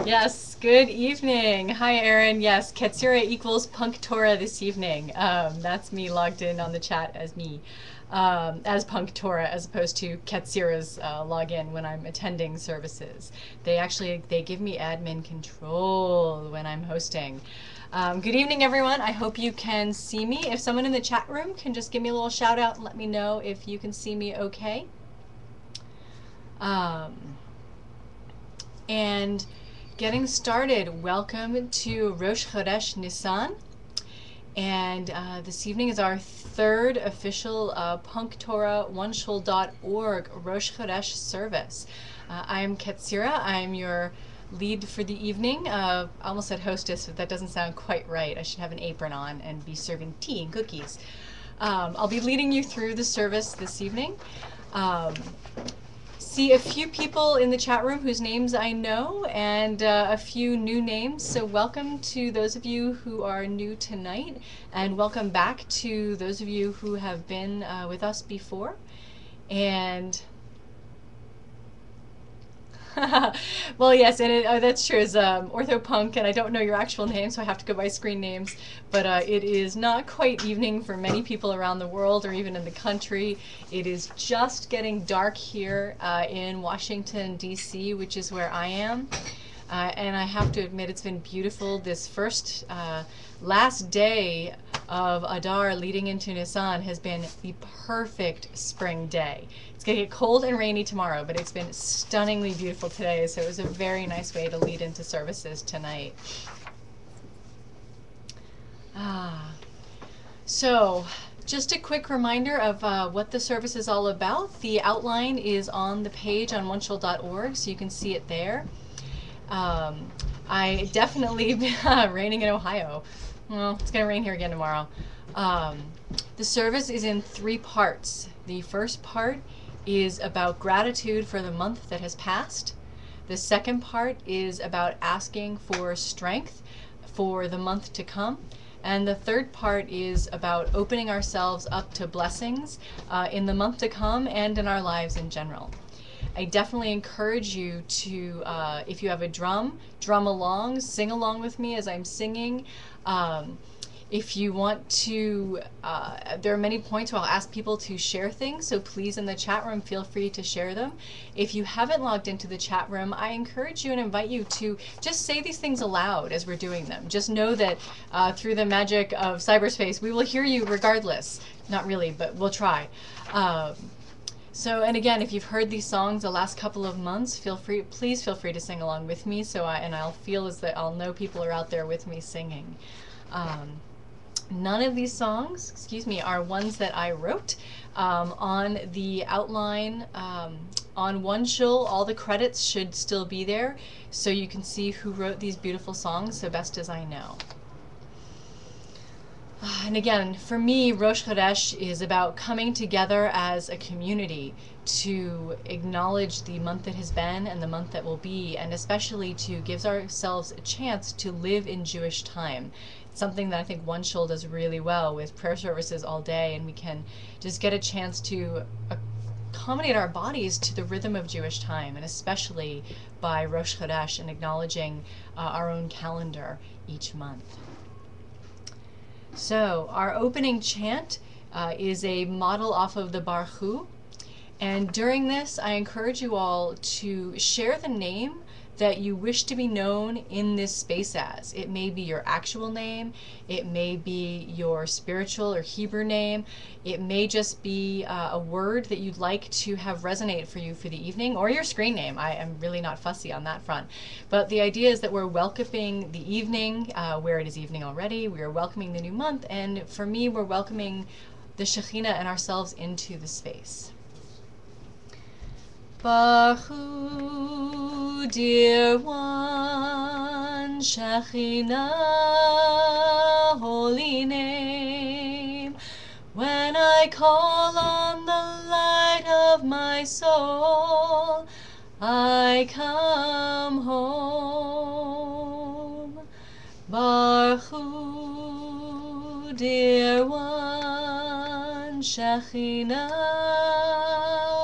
Yes, good evening. Hi, Erin. Yes, Ketzirah equals PunkTorah this evening. That's me logged in on the chat as me, as PunkTorah, as opposed to Ketzirah's login when I'm attending services. They give me admin control when I'm hosting. Good evening, everyone. I hope you can see me. If someone in the chat room can just give me a little shout out and let me know if you can see me okay. Um, and Getting started, welcome to Rosh Chodesh Nissan. And this evening is our third official PunkTorah OneShul.org Rosh Chodesh service. I'm Ketzirah. I'm your lead for the evening. I almost said hostess, but that doesn't sound quite right. I should have an apron on and be serving tea and cookies. I'll be leading you through the service this evening. See a few people in the chat room whose names I know and a few new names. So welcome to those of you who are new tonight, and welcome back to those of you who have been with us before. And well, yes, and that's true. It's Orthopunk, and I don't know your actual name, so I have to go by screen names. But it is not quite evening for many people around the world or even in the country. It is just getting dark here in Washington, D.C., which is where I am. And I have to admit, it's been beautiful. This last day of Adar leading into Nissan has been the perfect spring day. It's going to get cold and rainy tomorrow, but it's been stunningly beautiful today, so it was a very nice way to lead into services tonight. So, just a quick reminder of what the service is all about. The outline is on the page on OneShul.org, so you can see it there. I definitely, raining in Ohio. Well, it's going to rain here again tomorrow. The service is in 3 parts. The first part is about gratitude for the month that has passed. The second part is about asking for strength for the month to come. And the third part is about opening ourselves up to blessings in the month to come and in our lives in general. I definitely encourage you to, if you have a drum along, sing along with me as I'm singing. If you want to, there are many points where I'll ask people to share things, so please in the chat room feel free to share them. If you haven't logged into the chat room, I encourage you and invite you to just say these things aloud as we're doing them. Just know that through the magic of cyberspace, we will hear you regardless. Not really, but we'll try. And again, if you've heard these songs the last couple of months, please feel free to sing along with me. I'll feel as that I'll know people are out there with me singing. None of these songs, are ones that I wrote. On the outline on OneShul, all the credits should still be there, so you can see who wrote these beautiful songs, so best as I know. And again, for me, Rosh Chodesh is about coming together as a community to acknowledge the month that has been and the month that will be, and especially to give ourselves a chance to live in Jewish time. It's something that I think OneShul does really well with prayer services all day, and we can just get a chance to accommodate our bodies to the rhythm of Jewish time, and especially by Rosh Chodesh and acknowledging our own calendar each month. So our opening chant is a model off of the Baruch Hu. And during this, I encourage you all to share the name that you wish to be known in this space as. It may be your actual name, it may be your spiritual or Hebrew name, it may just be a word that you'd like to have resonate for you for the evening, or your screen name. I am really not fussy on that front. But the idea is that we're welcoming the evening, where it is evening already, we are welcoming the new month, and for me, we're welcoming the Shekhinah and ourselves into the space. Baruch Hu, dear one, Shekhinah, holy name. When I call on the light of my soul, I come home. Baruch Hu, dear one, Shekhinah,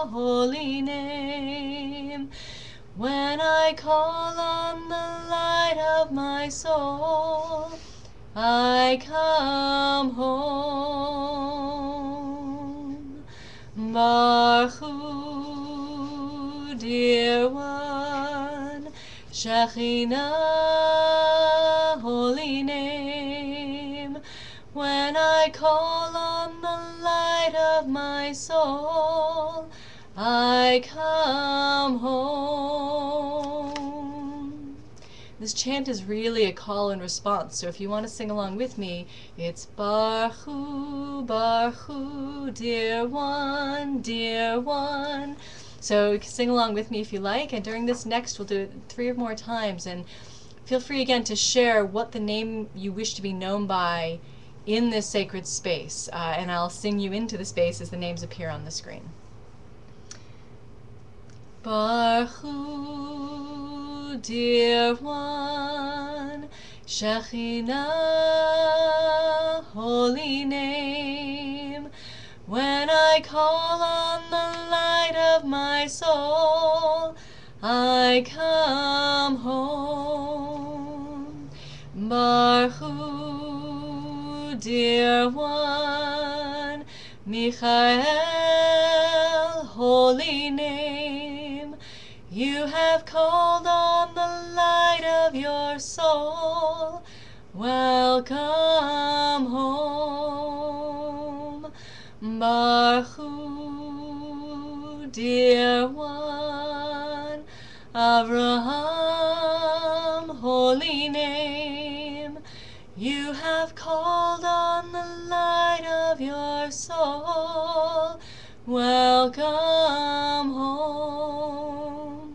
holy name. When I call on the soul, I come home. Baruch Hu, dear one, Shekhinah, holy name. When I call on the light of my soul, I come home. This chant is really a call and response, so if you want to sing along with me, it's Baruch Hu, dear one, dear one. So you can sing along with me if you like, and during this next we'll do it 3 or more times, and feel free again to share what the name you wish to be known by in this sacred space, and I'll sing you into the space as the names appear on the screen. Baruch Hu, dear one, Shekhinah, holy name. When I call on the light of my soul, I come home. Baruch Hu, dear one, Michael, holy name. You have called on the light of your soul. Welcome home. Baruch Hu, dear one, Abraham, holy name. You have called on the light of your soul. Welcome home.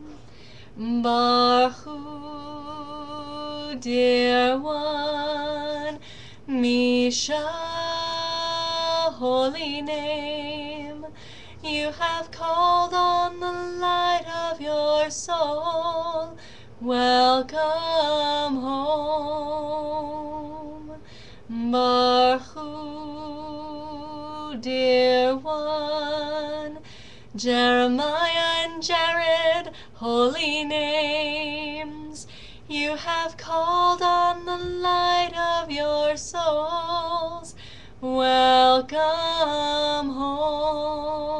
Baruch Hu, dear one, Misha, holy name. You have called on the light of your soul. Welcome home. Baruch Hu, dear one, Jeremiah and Jared, holy names. You have called on the light of your souls. Welcome home.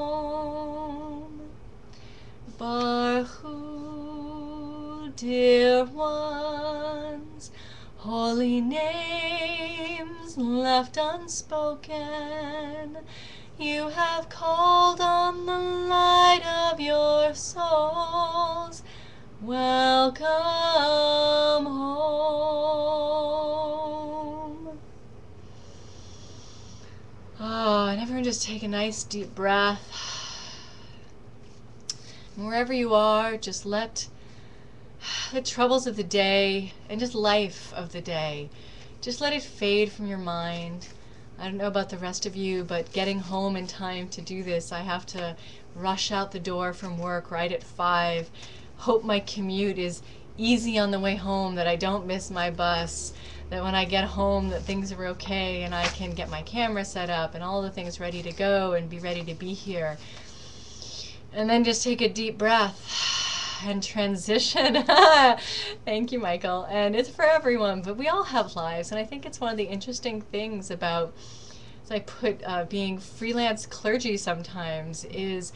Baruch Hu, dear ones, holy names left unspoken. You have called on the light of your souls. Welcome home. Oh, and everyone just take a nice deep breath. And wherever you are, just let the troubles of the day and just life of the day, just let it fade from your mind. I don't know about the rest of you, but getting home in time to do this, I have to rush out the door from work right at 5. Hope my commute is easy on the way home, that I don't miss my bus, that when I get home that things are okay and I can get my camera set up and all the things ready to go and be ready to be here. And then just take a deep breath and transition. Thank you, Michael. And it's for everyone, but we all have lives, and I think it's one of the interesting things about, as I put, being freelance clergy sometimes, is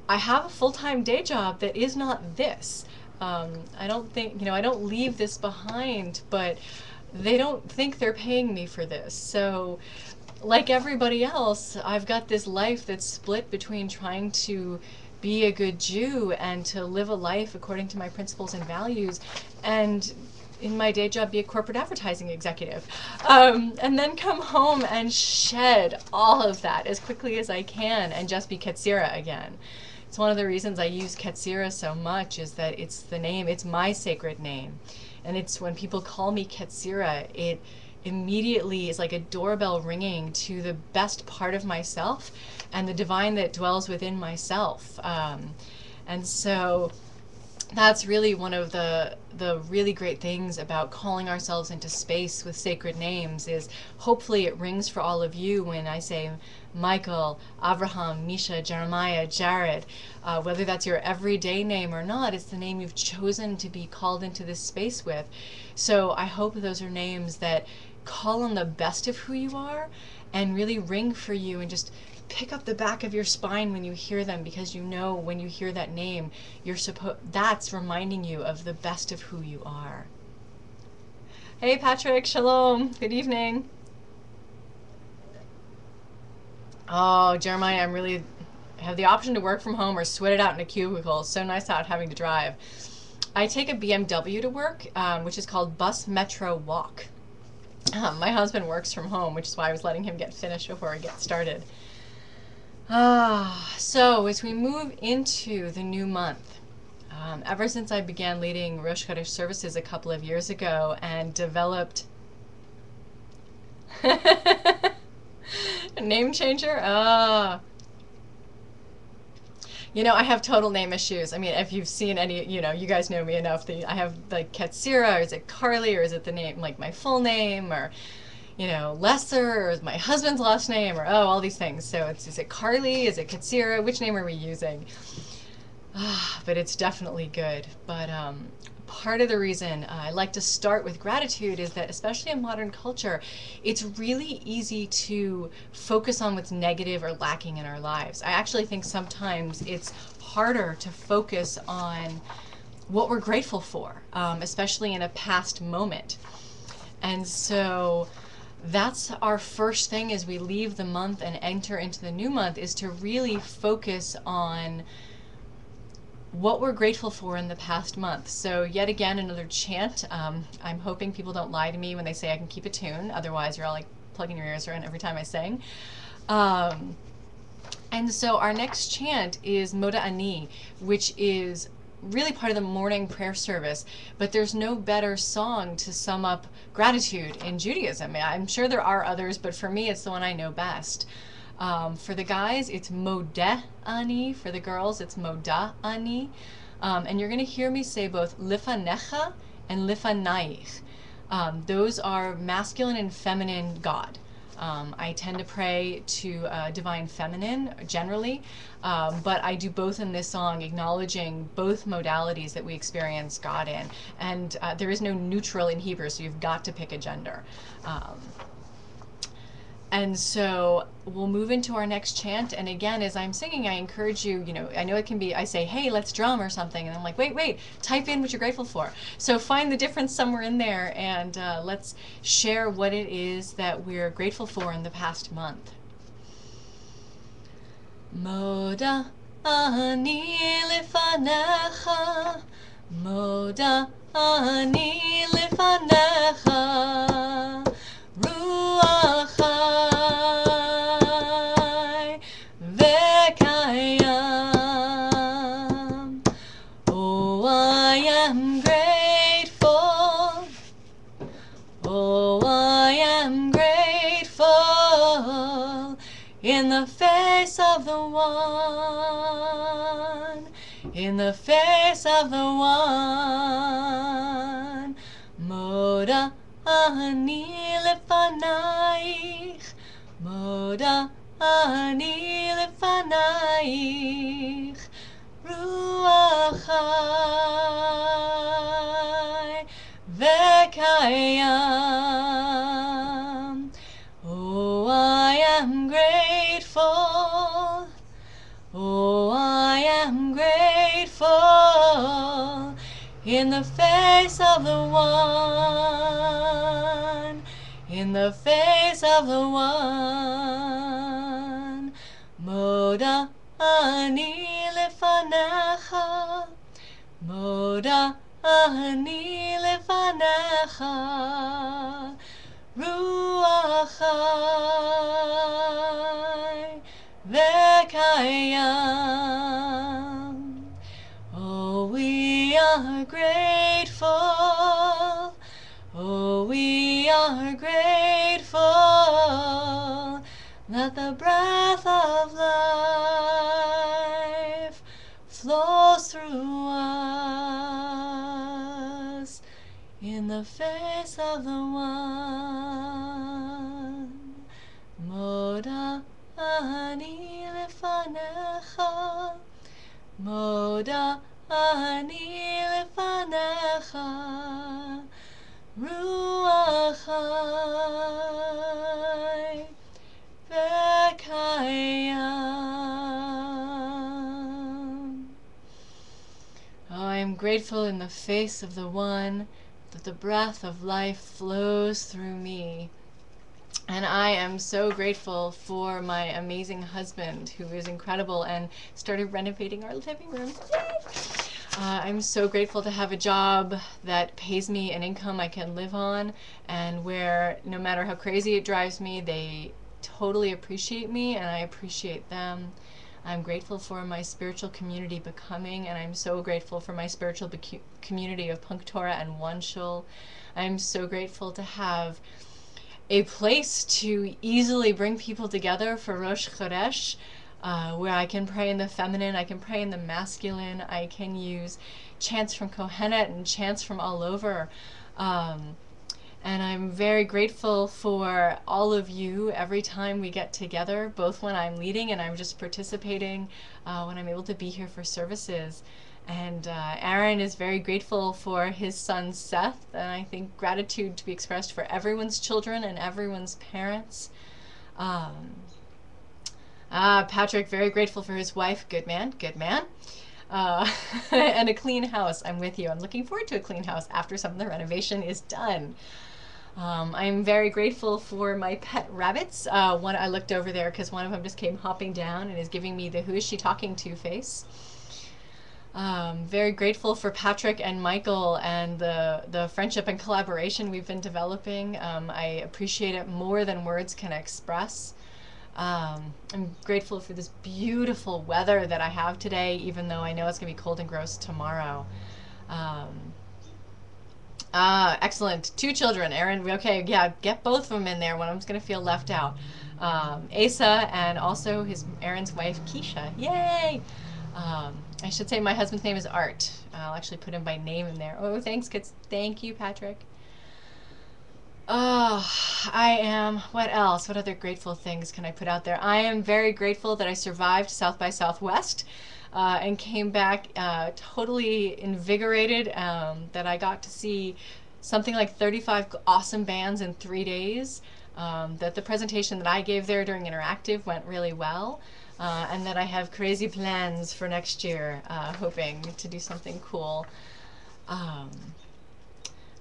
I have a full-time day job that is not this. I don't think, I don't leave this behind, but they don't think they're paying me for this. So like everybody else, I've got this life that's split between trying to be a good Jew and to live a life according to my principles and values, and in my day job be a corporate advertising executive, and then come home and shed all of that as quickly as I can and just be Ketzirah again. It's one of the reasons I use Ketzirah so much, is that it's the name, it's my sacred name. And it's when people call me Ketzirah, it immediately is like a doorbell ringing to the best part of myself and the divine that dwells within myself. And so that's really one of the really great things about calling ourselves into space with sacred names is hopefully it rings for all of you when I say Michael, Abraham, Misha, Jeremiah, Jared. Whether that's your everyday name or not, it's the name you've chosen to be called into this space with. So I hope those are names that call on the best of who you are and really ring for you, and just pick up the back of your spine when you hear them, because you know when you hear that name, that's reminding you of the best of who you are. Hey Patrick, shalom, good evening. Oh, Jeremiah, I have the option to work from home or sweat it out in a cubicle. It's so nice not having to drive. I take a BMW to work, which is called Bus Metro Walk. My husband works from home, which is why I was letting him get finished before I get started. So as we move into the new month, ever since I began leading Rosh Chodesh services a couple of years ago and developed a name changer, you know, I have total name issues. I mean, if you've seen any, you know, you guys know me enough. I have like Ketzirah, or is it Carly, or is it the name, like my full name, or, you know, Lesser, or is my husband's last name, or all these things. So is it Carly, is it Ketzirah, which name are we using? But it's definitely good. But part of the reason I like to start with gratitude is that, especially in modern culture, it's really easy to focus on what's negative or lacking in our lives. I actually think sometimes it's harder to focus on what we're grateful for, especially in a past moment. And so that's our first thing as we leave the month and enter into the new month, is to really focus on what we're grateful for in the past month. So yet again, another chant. I'm hoping people don't lie to me when they say I can keep a tune. Otherwise, you're all like plugging your ears around every time I sing. And so our next chant is Moda Ani, which is really part of the morning prayer service. But there's no better song to sum up gratitude in Judaism. I'm sure there are others, but for me, it's the one I know best. For the guys, it's Modeh Ani. For the girls, it's Moda Ani. And you're going to hear me say both Lifanecha and Lifanaich. Those are masculine and feminine God. I tend to pray to divine feminine generally, but I do both in this song, acknowledging both modalities that we experience God in. And there is no neutral in Hebrew, so you've got to pick a gender. And so we'll move into our next chant. And again, as I'm singing, I encourage you, you know, I know it can be, I say, hey, let's drum or something. And I'm like, wait, type in what you're grateful for. So find the difference somewhere in there, and let's share what it is that we're grateful for in the past month. Moda ani lifanecha, Moda ani lifanecha, Ruach Chai Vekayam. Oh, I am grateful. Oh, I am grateful in the face of the one, in the face of the one. Moda Ani lefanaich, Moda ani lefanaich, Ruach Chai Vekayam. Oh, I am grateful. Oh, I am grateful in the face of the one, in the face of the one. Moda ani lefanecha, Moda ani lefanecha, Ruach Chai Vekayam. Oh, we are grateful. Oh, we are grateful that the breath of life flows through us. the face of the one. Moda ani lefanecha, Moda ani lefanecha, Ruach Chai v'kayam. Oh, I am grateful in the face of the one that the breath of life flows through me. And I am so grateful for my amazing husband, who is incredible and started renovating our living room. Yay! I'm so grateful to have a job that pays me an income I can live on, and where no matter how crazy it drives me, they totally appreciate me and I appreciate them. I'm grateful for my spiritual community becoming, and I'm so grateful for my spiritual community of PunkTorah and OneShul. I'm so grateful to have a place to easily bring people together for Rosh Chodesh, where I can pray in the feminine, I can pray in the masculine, I can use chants from Kohenet and chants from all over. And I'm very grateful for all of you every time we get together, both when I'm leading and I'm just participating, when I'm able to be here for services. And Aaron is very grateful for his son Seth, and I think gratitude to be expressed for everyone's children and everyone's parents. Patrick, very grateful for his wife. Good man, good man. And a clean house. I'm with you. I'm looking forward to a clean house after some of the renovation is done. I'm very grateful for my pet rabbits. One, I looked over there because one of them just came hopping down and is giving me the who is she talking to face. Very grateful for Patrick and Michael and the friendship and collaboration we've been developing. I appreciate it more than words can express. I'm grateful for this beautiful weather that I have today, even though I know it's going to be cold and gross tomorrow. Excellent. 2 children. Aaron, okay, yeah, get both of them in there. One of them's going to feel left out. Asa and also Aaron's wife, Keisha. Yay! I should say my husband's name is Art. I'll actually put him by name in there. Oh, thanks, kids. Thank you, Patrick. Oh, I am, what else? What other grateful things can I put out there? I am very grateful that I survived South by Southwest and came back totally invigorated, that I got to see something like 35 awesome bands in 3 days, that the presentation that I gave there during Interactive went really well. And that I have crazy plans for next year, hoping to do something cool.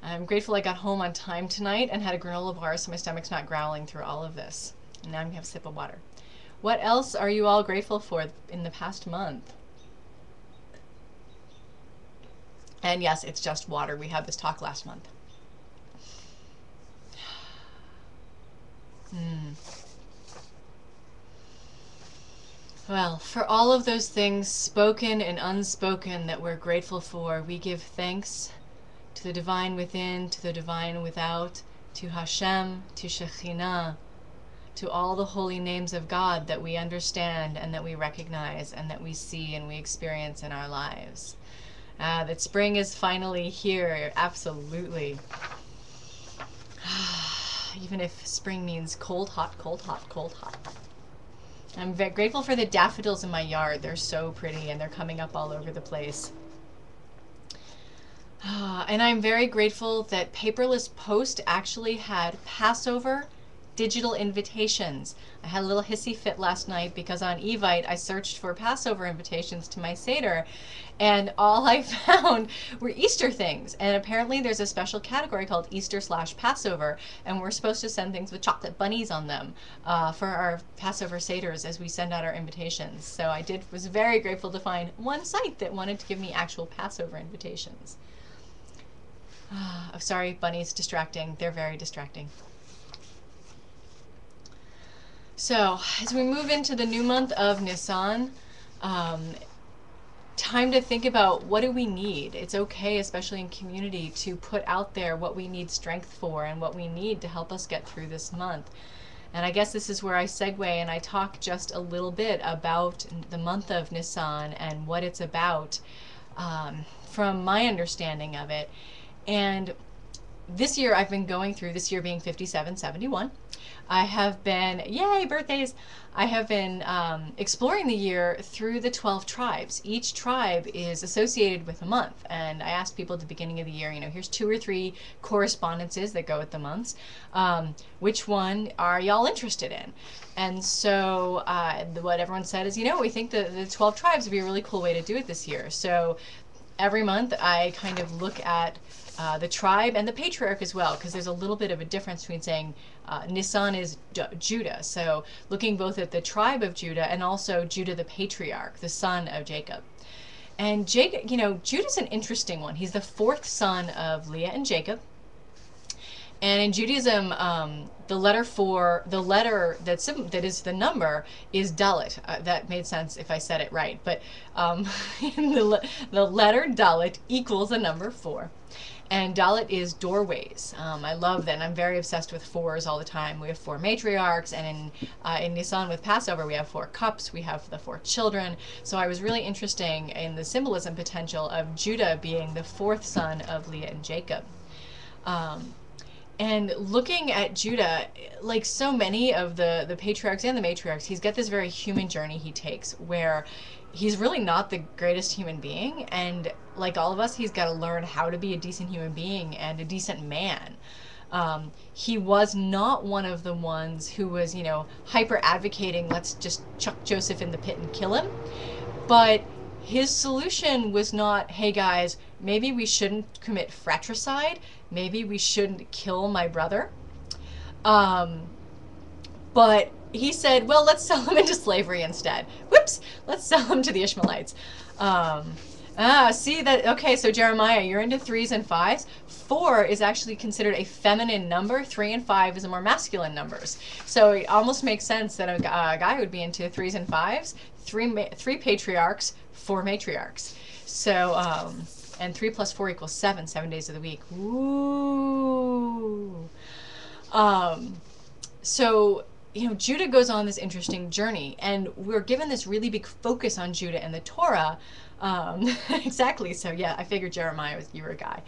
I'm grateful I got home on time tonight and had a granola bar so my stomach's not growling through all of this. And now I'm going to have a sip of water. What else are you all grateful for in the past month? And yes, it's just water. We had this talk last month. Well, for all of those things, spoken and unspoken, that we're grateful for, we give thanks to the divine within, to the divine without, to Hashem, to Shekhinah, to all the holy names of God that we understand and that we recognize and that we see and we experience in our lives. That spring is finally here, absolutely. Even if spring means cold, hot, cold, hot, cold, hot. I'm very grateful for the daffodils in my yard. They're so pretty and they're coming up all over the place. And I'm very grateful that Paperless Post actually had Passover digital invitations. I had a little hissy fit last night because on Evite I searched for Passover invitations to my Seder, and all I found were Easter things. And apparently there's a special category called Easter/Passover, and we're supposed to send things with chocolate bunnies on them for our Passover Seders as we send out our invitations. So I was very grateful to find one site that wanted to give me actual Passover invitations. Sorry, bunnies, distracting. They're very distracting. So, as we move into the new month of Nissan, time to think about what do we need. It's okay, especially in community, to put out there what we need strength for and what we need to help us get through this month. And I guess this is where I segue and I talk just a little bit about the month of Nissan and what it's about from my understanding of it. And this year I've been going through, this year being 5771, I have been, yay, birthdays! I have been exploring the year through the 12 tribes. Each tribe is associated with a month, and I asked people at the beginning of the year, here's 2 or 3 correspondences that go with the months. Which one are y'all interested in? And so what everyone said is, we think the 12 tribes would be a really cool way to do it this year. So every month I kind of look at the tribe and the patriarch as well, because there's a little bit of a difference between saying Nissan is Judah. So looking both at the tribe of Judah and also Judah the patriarch, the son of Jacob. And Jacob, Judah's an interesting one. He's the 4th son of Leah and Jacob. And in Judaism, the letter that is the number is Dalet. That made sense if I said it right. But the letter Dalet equals the number 4. And Dalet is doorways. I love that, and I'm very obsessed with 4s all the time. We have 4 matriarchs, and in Nissan with Passover, we have 4 cups, we have the 4 children. So I was really interested in the symbolism potential of Judah being the 4th son of Leah and Jacob. And looking at Judah, like so many of the patriarchs and the matriarchs, he's got this very human journey he takes where he's really not the greatest human being, and like all of us, he's got to learn how to be a decent human being and a decent man. He was not one of the ones who was, hyper advocating, let's just chuck Joseph in the pit and kill him. But his solution was not, hey guys, maybe we shouldn't commit fratricide, maybe we shouldn't kill my brother. But he said, well, let's sell him into slavery instead. Whoops, let's sell him to the Ishmaelites. See that? Okay, so Jeremiah, you're into 3s and 5s. 4 is actually considered a feminine number. 3 and 5 is a more masculine numbers. So it almost makes sense that a guy would be into 3s and 5s. 3 patriarchs, 4 matriarchs. So, and 3 plus 4 equals 7, 7 days of the week. Ooh. So, Judah goes on this interesting journey, and we're given this really big focus on Judah in the Torah. Exactly. So yeah, I figured Jeremiah you were a guy.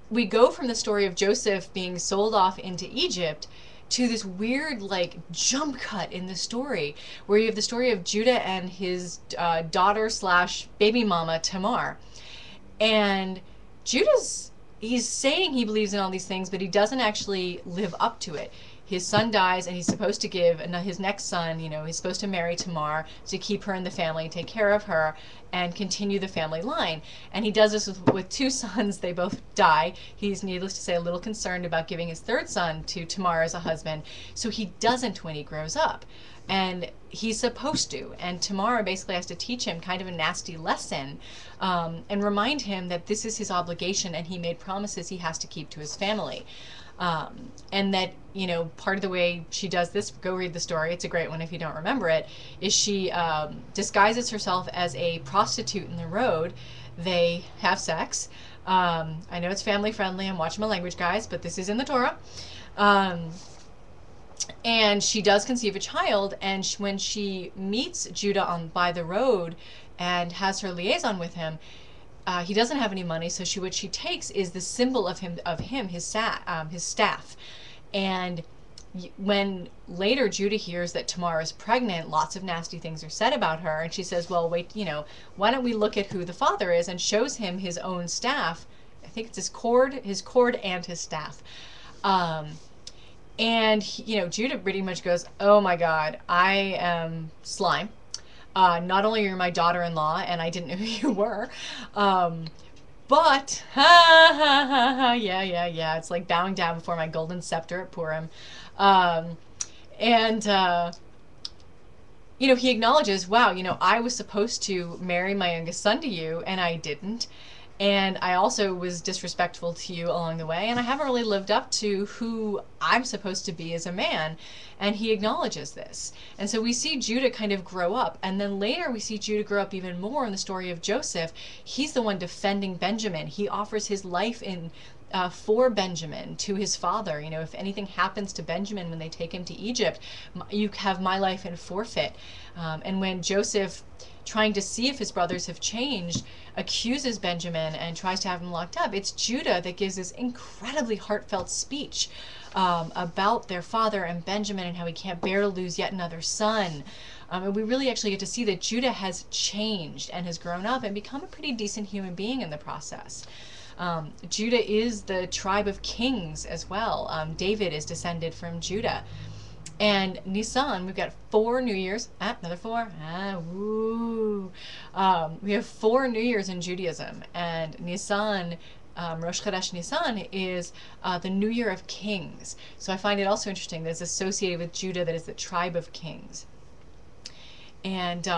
We go from the story of Joseph being sold off into Egypt to this weird jump cut in the story where you have the story of Judah and his daughter / baby mama Tamar. And he's saying he believes in all these things, but he doesn't actually live up to it. His son dies, and he's supposed to give his next son, he's supposed to marry Tamar to keep her in the family, take care of her, and continue the family line. And he does this with 2 sons. They both die. He's, needless to say, a little concerned about giving his 3rd son to Tamar as a husband, so he doesn't when he grows up. And he's supposed to. And Tamar basically has to teach him kind of a nasty lesson and remind him that this is his obligation, and he made promises he has to keep to his family. And that, part of the way she does this, go read the story, it's a great one if you don't remember it, is she disguises herself as a prostitute in the road. They have sex. I know it's family friendly, I'm watching my language, guys, but this is in the Torah. And she does conceive a child, and when she meets Judah by the road and has her liaison with him, he doesn't have any money, so what she takes is the symbol of him, his staff. And when later Judah hears that Tamar is pregnant, lots of nasty things are said about her, and she says, well, wait, why don't we look at who the father is, and shows him his own staff. I think it's his cord and his staff. And Judah pretty much goes, oh my God, I am slime. Not only are you my daughter-in-law, and I didn't know who you were, but, yeah, it's like bowing down before my golden scepter at Purim. He acknowledges, wow, I was supposed to marry my youngest son to you, and I didn't. And I also was disrespectful to you along the way, and I haven't really lived up to who I'm supposed to be as a man. And he acknowledges this. And so we see Judah kind of grow up, and then later we see Judah grow up even more in the story of Joseph. He's the one defending Benjamin. He offers his life for Benjamin to his father. If anything happens to Benjamin when they take him to Egypt, you have my life in forfeit. And when Joseph trying to see if his brothers have changed, accuses Benjamin and tries to have him locked up. It's Judah that gives this incredibly heartfelt speech about their father and Benjamin and how he can't bear to lose yet another son. And we really actually get to see that Judah has changed and has grown up and become a pretty decent human being in the process. Judah is the tribe of kings as well. David is descended from Judah. And Nissan, we've got 4 New Years. Another 4. Woo. We have 4 New Years in Judaism. And Nissan, Rosh Chodesh Nissan, is the New Year of Kings. So I find it also interesting that it's associated with Judah, that is the tribe of kings. And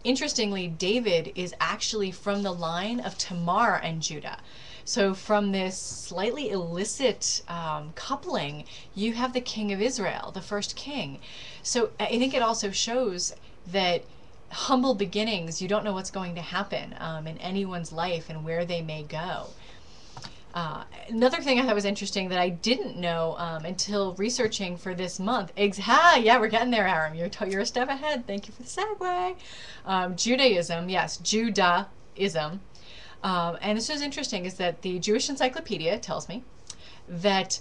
interestingly, David is actually from the line of Tamar and Judah. So from this slightly illicit coupling, you have the king of Israel, the first king. So I think it also shows that humble beginnings, you don't know what's going to happen in anyone's life and where they may go. Another thing I thought was interesting that I didn't know until researching for this month. Yeah, we're getting there, Aram. You're a step ahead. Thank you for the segue. Judaism, yes, Judaism. And this is interesting, is that the Jewish Encyclopedia tells me that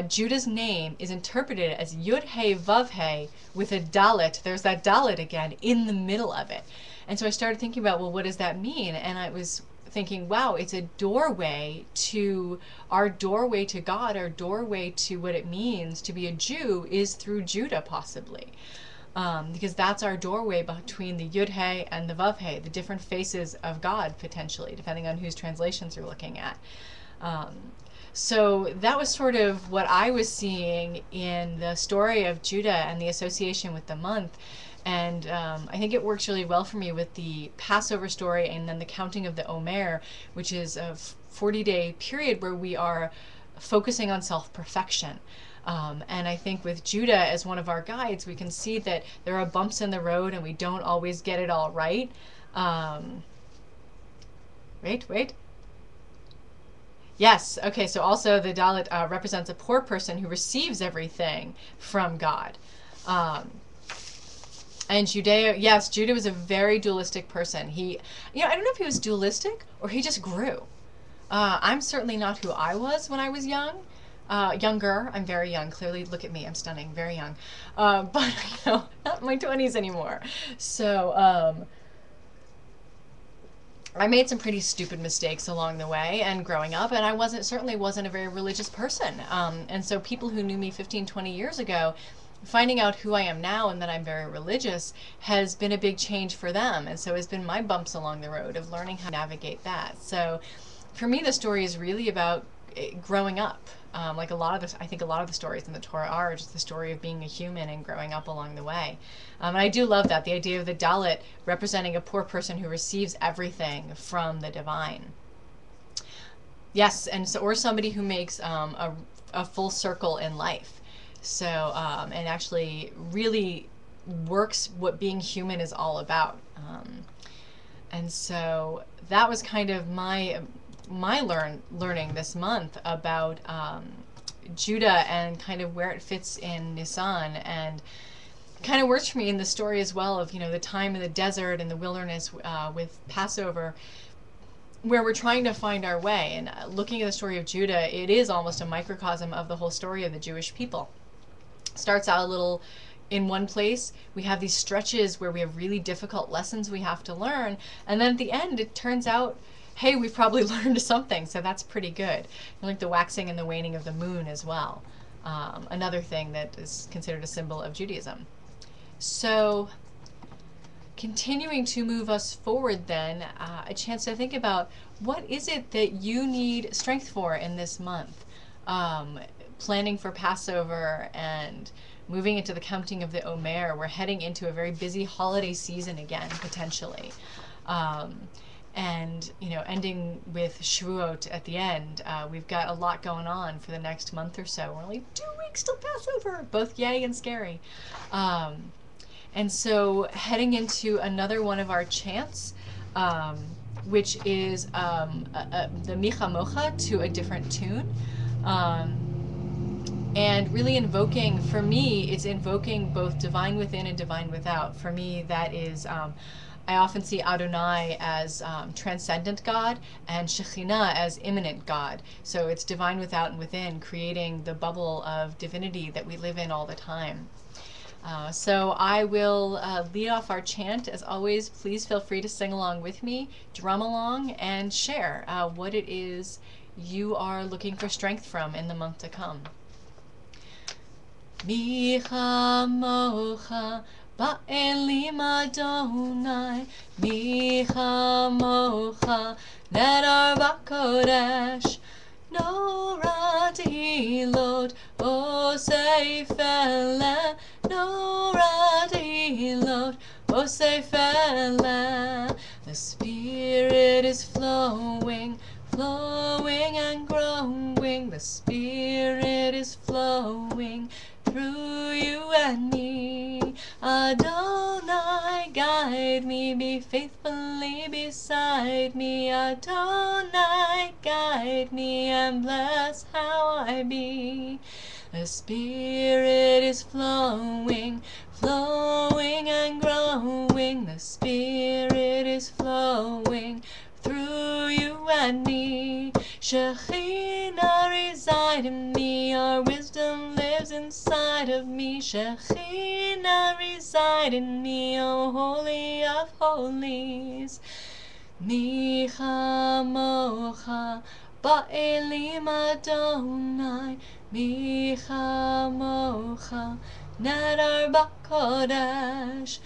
Judah's name is interpreted as Yud-He Vav-He with a Dalet. There's that Dalet again in the middle of it. And so I started thinking about, well, what does that mean? And I was thinking, wow, it's a doorway to our doorway to God, our doorway to what it means to be a Jew is through Judah, possibly. Because that's our doorway between the Yud-He and the Vav-He, the different faces of God, potentially, depending on whose translations you're looking at. So that was sort of what I was seeing in the story of Judah and the association with the month. And I think it works really well for me with the Passover story and then the counting of the Omer, which is a 40-day period where we are focusing on self-perfection. And I think with Judah as one of our guides, we can see that there are bumps in the road and we don't always get it all right. Wait. Yes, okay, so also the Dalet represents a poor person who receives everything from God. And Judah was a very dualistic person. I don't know if he was dualistic or he just grew. I'm certainly not who I was when I was young. Younger. I'm very young. Clearly, look at me. I'm stunning. Very young. But, not in my 20s anymore. So, I made some pretty stupid mistakes along the way and growing up, and I certainly wasn't a very religious person. And so people who knew me 15, 20 years ago, finding out who I am now and that I'm very religious has been a big change for them. And so it's been my bumps along the road of learning how to navigate that. So for me, the story is really about growing up. I think a lot of the stories in the Torah are just the story of being a human and growing up along the way. And I do love that, the idea of the Dalet representing a poor person who receives everything from the divine. Yes, or somebody who makes a full circle in life. So, and actually really works what being human is all about. And so that was kind of my learning this month about Judah and kind of where it fits in Nissan, and kind of works for me in the story as well of the time in the desert and the wilderness with Passover, where we're trying to find our way. And looking at the story of Judah, it is almost a microcosm of the whole story of the Jewish people. Starts out a little in one place, we have these stretches where we have really difficult lessons we have to learn, and then at the end it turns out, hey, we've probably learned something, so that's pretty good. Like the waxing and the waning of the moon as well. Another thing that is considered a symbol of Judaism. So continuing to move us forward then, a chance to think about what is it that you need strength for in this month. Planning for Passover and moving into the counting of the Omer. We're heading into a very busy holiday season again, potentially. And, ending with Shavuot at the end. We've got a lot going on for the next month or so. We're only 2 weeks till Passover, both yay and scary. And so heading into another one of our chants, which is the Micha Mocha to a different tune. And really invoking, for me, it's invoking both divine within and divine without. For me, that is I often see Adonai as transcendent God and Shekhinah as immanent God. So it's divine without and within, creating the bubble of divinity that we live in all the time. So I will lead off our chant. As always, please feel free to sing along with me, drum along, and share what it is you are looking for strength from in the month to come. Micha mocha ba'elim Adonai, Micha mocha nedar b'kodesh, Nora tehilot osef eleh, Nora tehilot osef eleh. The Spirit is flowing, flowing and growing. The Spirit is flowing through you and me. Adonai, guide me, be faithfully beside me. Adonai, guide me, and bless how I be. The Spirit is flowing, flowing and growing. The Spirit is flowing through you and me. Shekhinah reside in me, our wisdom lives inside of me. Shekhinah reside in me, O Holy of Holies. Micha mocha ba'elim Adonai, Micha mocha nedar b'kodesh,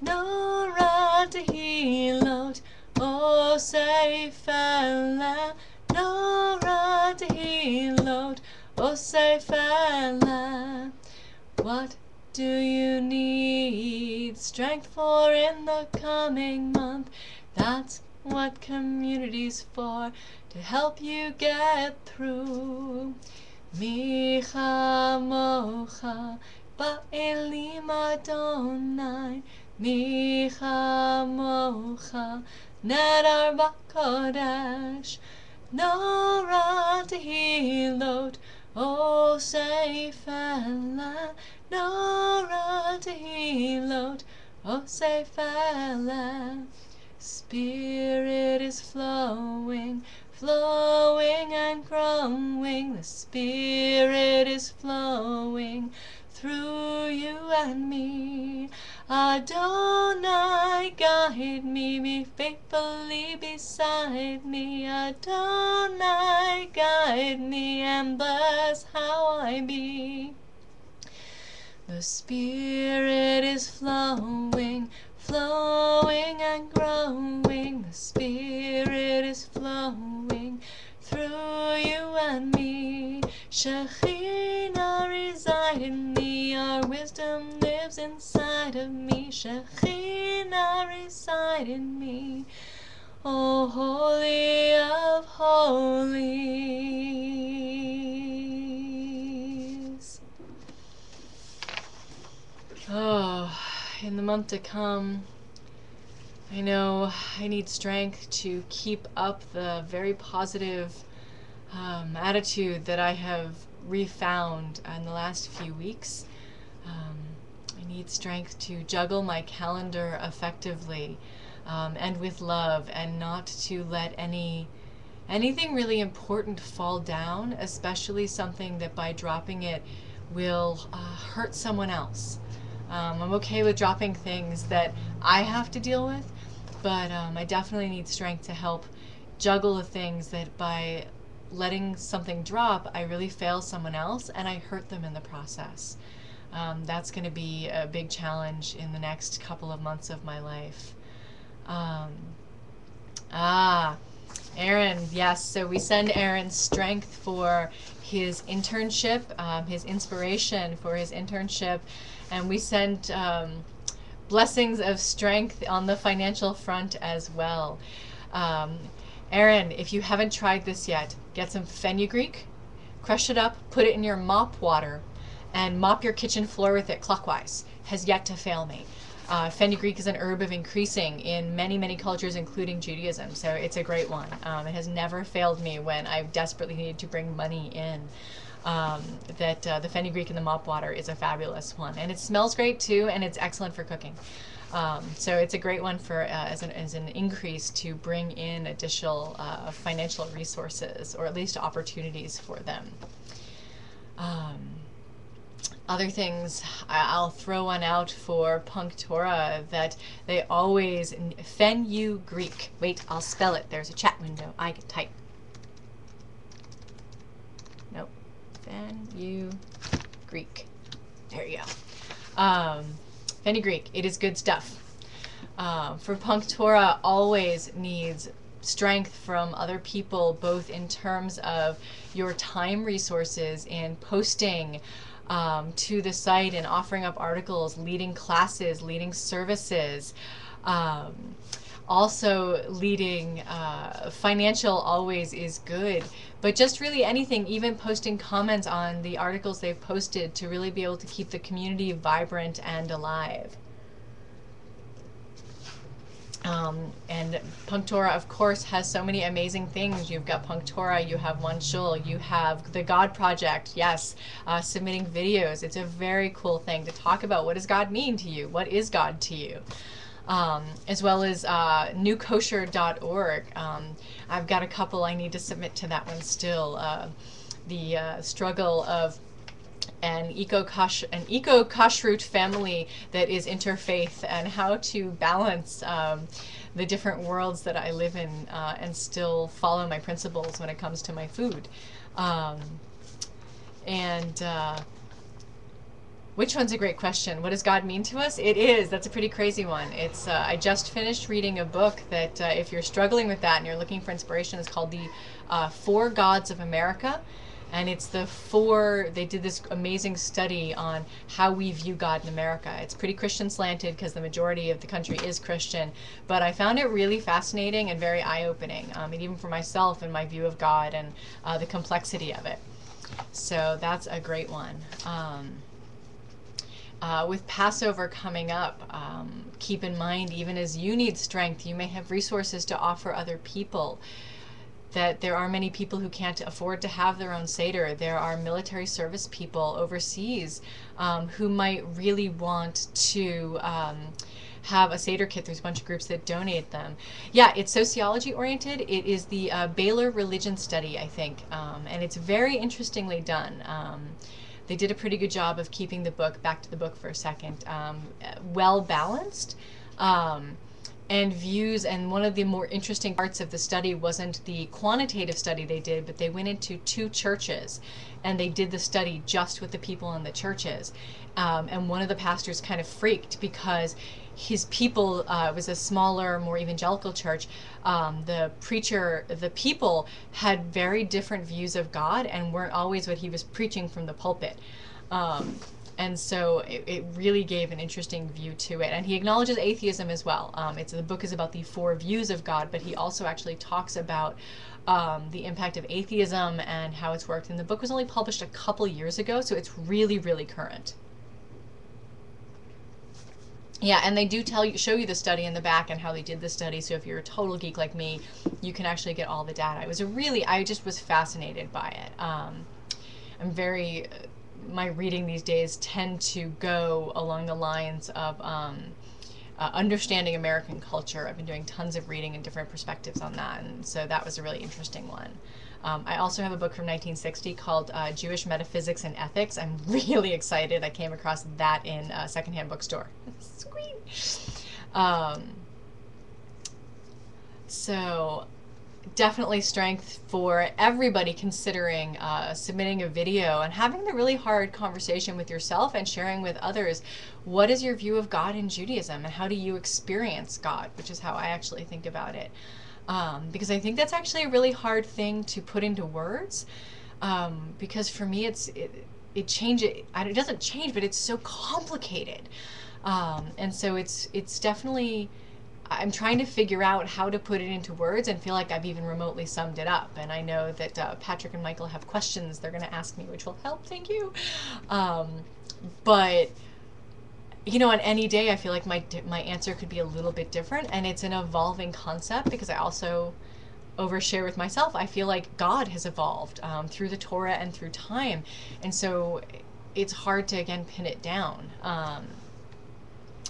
Nora tehilot osef eleh, Nora tehilot osef eleh. What do you need strength for in the coming month? That's what community's for, to help you get through. Micha mocha ba'elim Adonai, Micha mocha nedar b'kodesh, Nora tehilot osef eleh, Nora tehilot osef eleh. Spirit is flowing, flowing and growing. The Spirit is flowing through you and me. Adonai, guide me, be faithfully beside me. Adonai, guide me, and bless how I be. The Spirit is flowing, flowing and growing. The Spirit is flowing through you and me. Shekhinah reside in me, our wisdom lives inside of me. Shekhinah reside in me, O Holy of Holies. Oh, in the month to come, I know I need strength to keep up the very positive attitude that I have refound in the last few weeks. I need strength to juggle my calendar effectively and with love, and not to let anything really important fall down, especially something that by dropping it will hurt someone else. I'm okay with dropping things that I have to deal with, but I definitely need strength to help juggle the things that by letting something drop, I really fail someone else and I hurt them in the process. That's going to be a big challenge in the next couple of months of my life. Aaron, yes, so we send Aaron strength for his internship, his inspiration for his internship, and we send blessings of strength on the financial front as well. Aaron, if you haven't tried this yet, get some fenugreek, crush it up, put it in your mop water, and mop your kitchen floor with it clockwise. Has yet to fail me. Fenugreek is an herb of increasing in many, many cultures, including Judaism, so it's a great one. It has never failed me when I've desperately needed to bring money in. The fenugreek in the mop water is a fabulous one, and it smells great too, and it's excellent for cooking. So it's a great one for as an increase to bring in additional financial resources, or at least opportunities for them. Other things, I'll throw one out for PunkTorah, that they always, fenugreek. Wait, I'll spell it. There's a chat window. I can type. Nope. Fenugreek. There you go. Fenugreek. It is good stuff. For PunkTorah, always needs strength from other people, both in terms of your time resources and posting to the site and offering up articles, leading classes, leading services, also leading financial always is good, but just really anything, even posting comments on the articles they've posted to really be able to keep the community vibrant and alive. And PunkTorah, of course, has so many amazing things. You've got PunkTorah, you have OneShul, you have the God Project, yes, submitting videos. It's a very cool thing to talk about. What does God mean to you? What is God to you? As well as newkosher.org. I've got a couple I need to submit to that one still. The struggle of an eco-kashrut family that is interfaith, and how to balance the different worlds that I live in and still follow my principles when it comes to my food. Which one's a great question? What does God mean to us? It is. That's a pretty crazy one. It's. I just finished reading a book that, if you're struggling with that and you're looking for inspiration, it's called The Four Gods of America. And it's they did this amazing study on how we view God in America. It's pretty Christian slanted because the majority of the country is Christian, but I found it really fascinating and very eye-opening, and even for myself and my view of God and the complexity of it. So that's a great one. With Passover coming up, keep in mind, even as you need strength, you may have resources to offer other people. That there are many people who can't afford to have their own Seder. There are military service people overseas who might really want to have a Seder kit. There's a bunch of groups that donate them. Yeah, it's sociology oriented. It is the Baylor Religion Study, I think, and it's very interestingly done. They did a pretty good job of keeping the book, back to the book for a second, well balanced. And views, and one of the more interesting parts of the study wasn't the quantitative study they did, but they went into 2 churches and they did the study just with the people in the churches. And one of the pastors kind of freaked because his people, it was a smaller, more evangelical church, the people had very different views of God and weren't always what he was preaching from the pulpit. And so it really gave an interesting view to it. And he acknowledges atheism as well. The book is about the 4 views of God, but he also actually talks about the impact of atheism and how it's worked. And the book was only published a couple years ago, so it's really, really current. Yeah, and they do show you the study in the back and how they did the study. So if you're a total geek like me, you can actually get all the data. I just was fascinated by it. My reading these days tend to go along the lines of understanding American culture. I've been doing tons of reading and different perspectives on that, and so that was a really interesting one. I also have a book from 1960 called Jewish Metaphysics and Ethics. I'm really excited. I came across that in a secondhand bookstore. Sweet. So definitely strength for everybody considering submitting a video and having the really hard conversation with yourself and sharing with others. What is your view of God in Judaism, and how do you experience God, which is how I actually think about it. Because I think that's actually a really hard thing to put into words, because for me it doesn't change, but it's so complicated. And so it's definitely, I'm trying to figure out how to put it into words and feel like I've even remotely summed it up. And I know that Patrick and Michael have questions they're going to ask me, which will help. Thank you. But on any day I feel like my answer could be a little bit different, and it's an evolving concept because I also overshare with myself. I feel like God has evolved through the Torah and through time, and so it's hard to again pin it down.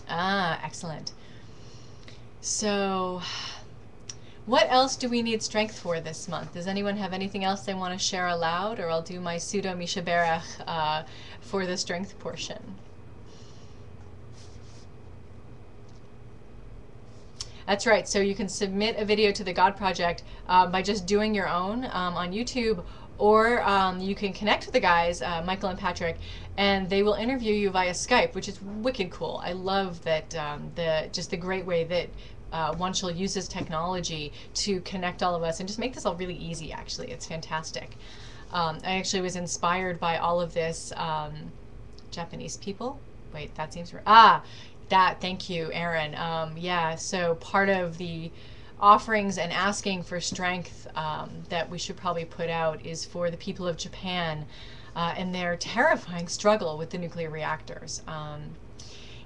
Ah, excellent. So, what else do we need strength for this month? Does anyone have anything else they want to share aloud, or I'll do my pseudo Mishaberach for the strength portion? That's right. So you can submit a video to the God Project by just doing your own on YouTube, or you can connect with the guys, Michael and Patrick, and they will interview you via Skype, which is wicked cool. I love that the great way that OneShul uses technology to connect all of us and just make this all really easy. Actually, it's fantastic. I actually was inspired by all of this. Japanese people. Wait, that seems right. Thank you, Aaron. Yeah, so part of the offerings and asking for strength that we should probably put out is for the people of Japan and their terrifying struggle with the nuclear reactors.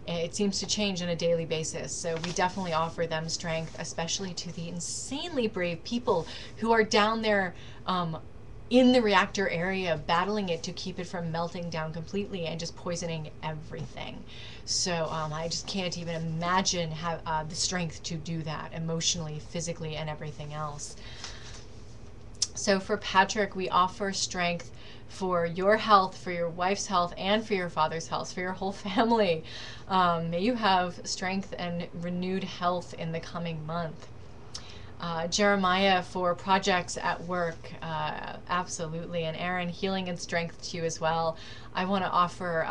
It seems to change on a daily basis, so we definitely offer them strength, especially to the insanely brave people who are down there in the reactor area, battling it to keep it from melting down completely and just poisoning everything. So I just can't even imagine the strength to do that emotionally, physically, and everything else. So for Patrick, we offer strength for your health, for your wife's health, and for your father's health, for your whole family. May you have strength and renewed health in the coming month. Jeremiah, for projects at work, absolutely. And Aaron, healing and strength to you as well. I want to offer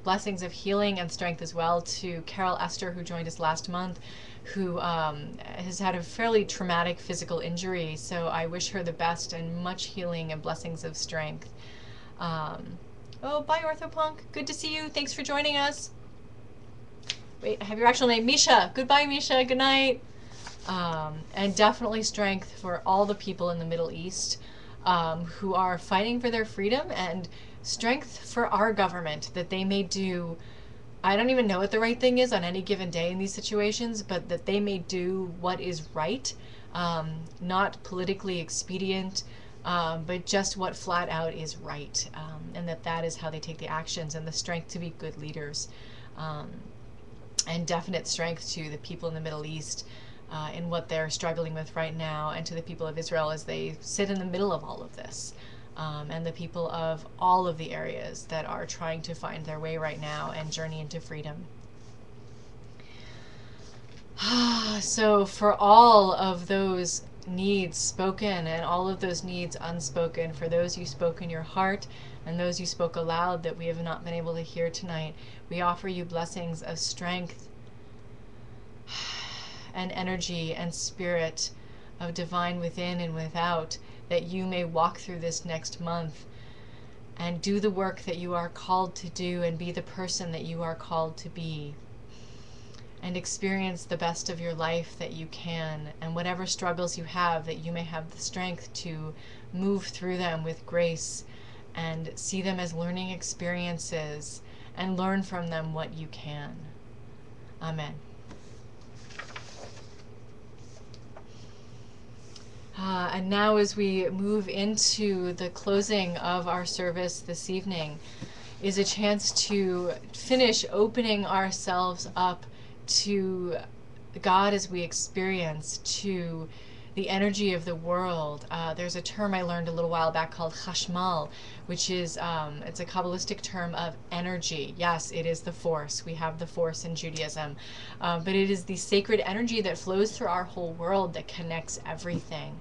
blessings of healing and strength as well to Carol Esther, who joined us last month, who has had a fairly traumatic physical injury. So I wish her the best and much healing and blessings of strength. Oh, bye, Orthopunk. Good to see you. Thanks for joining us. Wait, I have your actual name. Misha. Goodbye, Misha. Good night. And definitely strength for all the people in the Middle East who are fighting for their freedom, and strength for our government that they may do, I don't even know what the right thing is on any given day in these situations, but that they may do what is right, not politically expedient, but just what flat out is right, and that is how they take the actions, and the strength to be good leaders, and definite strength to the people in the Middle East in what they're struggling with right now, and to the people of Israel as they sit in the middle of all of this, and the people of all of the areas that are trying to find their way right now and journey into freedom. So for all of those needs spoken and all of those needs unspoken, for those you spoke in your heart and those you spoke aloud that we have not been able to hear tonight, we offer you blessings of strength and energy and spirit of divine within and without, that you may walk through this next month and do the work that you are called to do and be the person that you are called to be, and experience the best of your life that you can, and whatever struggles you have, that you may have the strength to move through them with grace and see them as learning experiences and learn from them what you can. Amen. And now as we move into the closing of our service this evening is a chance to finish opening ourselves up to God as we experience, to the energy of the world. There's a term I learned a little while back called chashmal, which is, it's a Kabbalistic term of energy. Yes, it is the force. We have the force in Judaism. But it is the sacred energy that flows through our whole world that connects everything.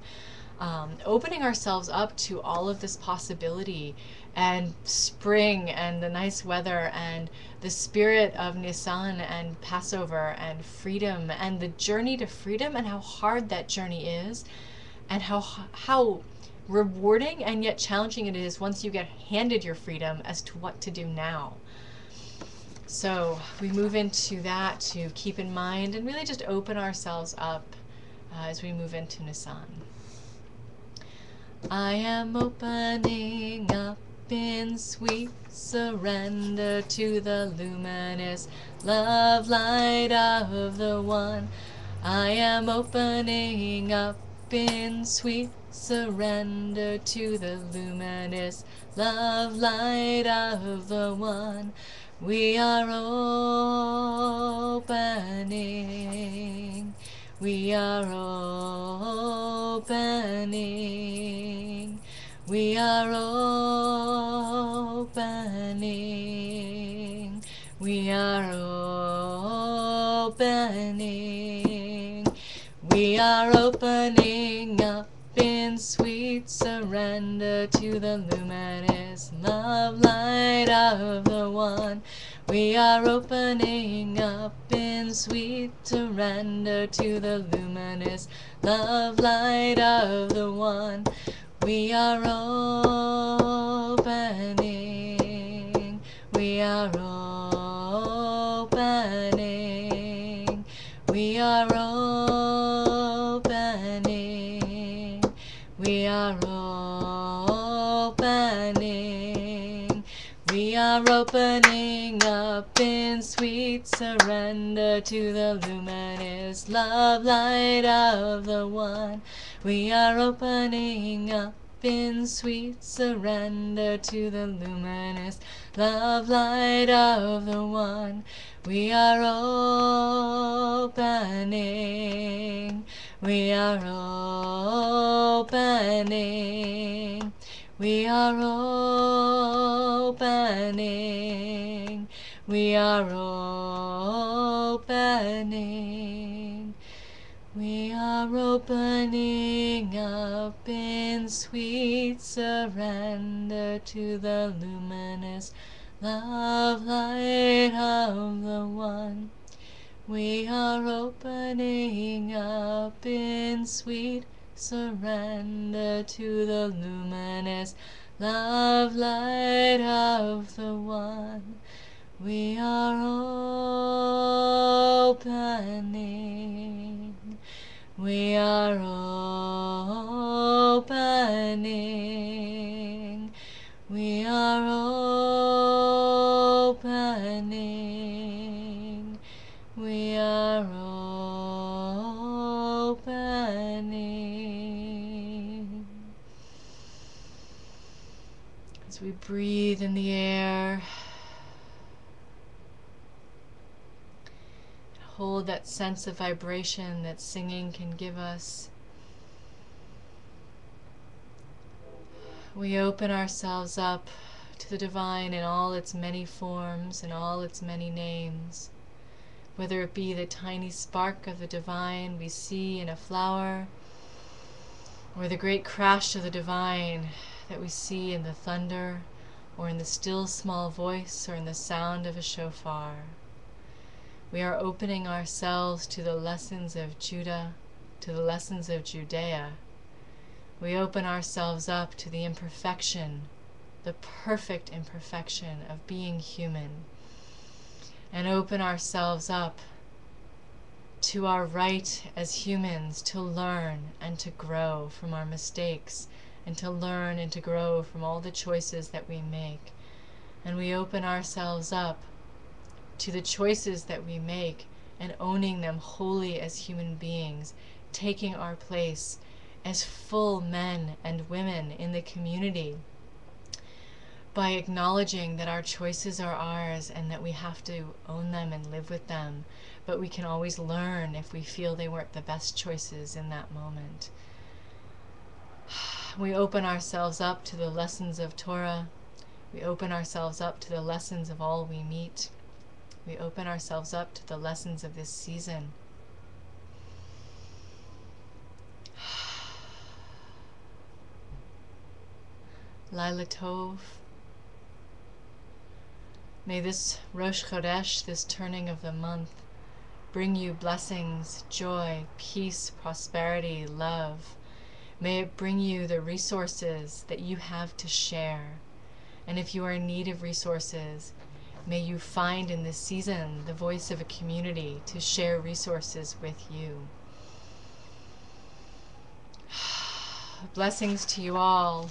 Opening ourselves up to all of this possibility, and spring and the nice weather and the spirit of Nissan and Passover and freedom and the journey to freedom, and how hard that journey is, and how rewarding and yet challenging it is once you get handed your freedom as to what to do now. So we move into that to keep in mind and really just open ourselves up as we move into Nissan. I am opening up in sweet surrender to the luminous love light of the One. I am opening up in sweet surrender to the luminous love light of the One. We are opening. We are opening. We are opening. We are opening. We are opening up in sweet surrender to the luminous love light of the One. We are opening up in sweet surrender to the luminous love light of the One. We are opening. We are opening. We are opening. We are opening. We are opening up in sweet surrender to the luminous love light of the One. We are opening up in sweet surrender to the luminous love light of the One. We are opening. We are opening. We are opening. We are opening. We are opening up in sweet surrender to the luminous love light of the One. We are opening up in sweet surrender to the luminous love light of the One. We are opening. We are opening. We are opening. We are opening. As we breathe in the air, hold that sense of vibration that singing can give us. We open ourselves up to the divine in all its many forms and all its many names, whether it be the tiny spark of the divine we see in a flower, or the great crash of the divine that we see in the thunder, or in the still small voice, or in the sound of a shofar. We are opening ourselves to the lessons of Judah, to the lessons of Judea. We open ourselves up to the imperfection, the perfect imperfection of being human, and open ourselves up to our right as humans to learn and to grow from our mistakes, and to learn and to grow from all the choices that we make. And we open ourselves up to the choices that we make and owning them wholly as human beings, taking our place as full men and women in the community by acknowledging that our choices are ours and that we have to own them and live with them, but we can always learn if we feel they weren't the best choices in that moment. We open ourselves up to the lessons of Torah. We open ourselves up to the lessons of all we meet. We open ourselves up to the lessons of this season. Laila Tov. May this Rosh Chodesh, this turning of the month, bring you blessings, joy, peace, prosperity, love. May it bring you the resources that you have to share. And if you are in need of resources, may you find in this season the voice of a community to share resources with you. Blessings to you all,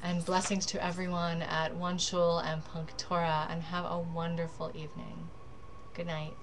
and blessings to everyone at OneShul and PunkTorah, and have a wonderful evening. Good night.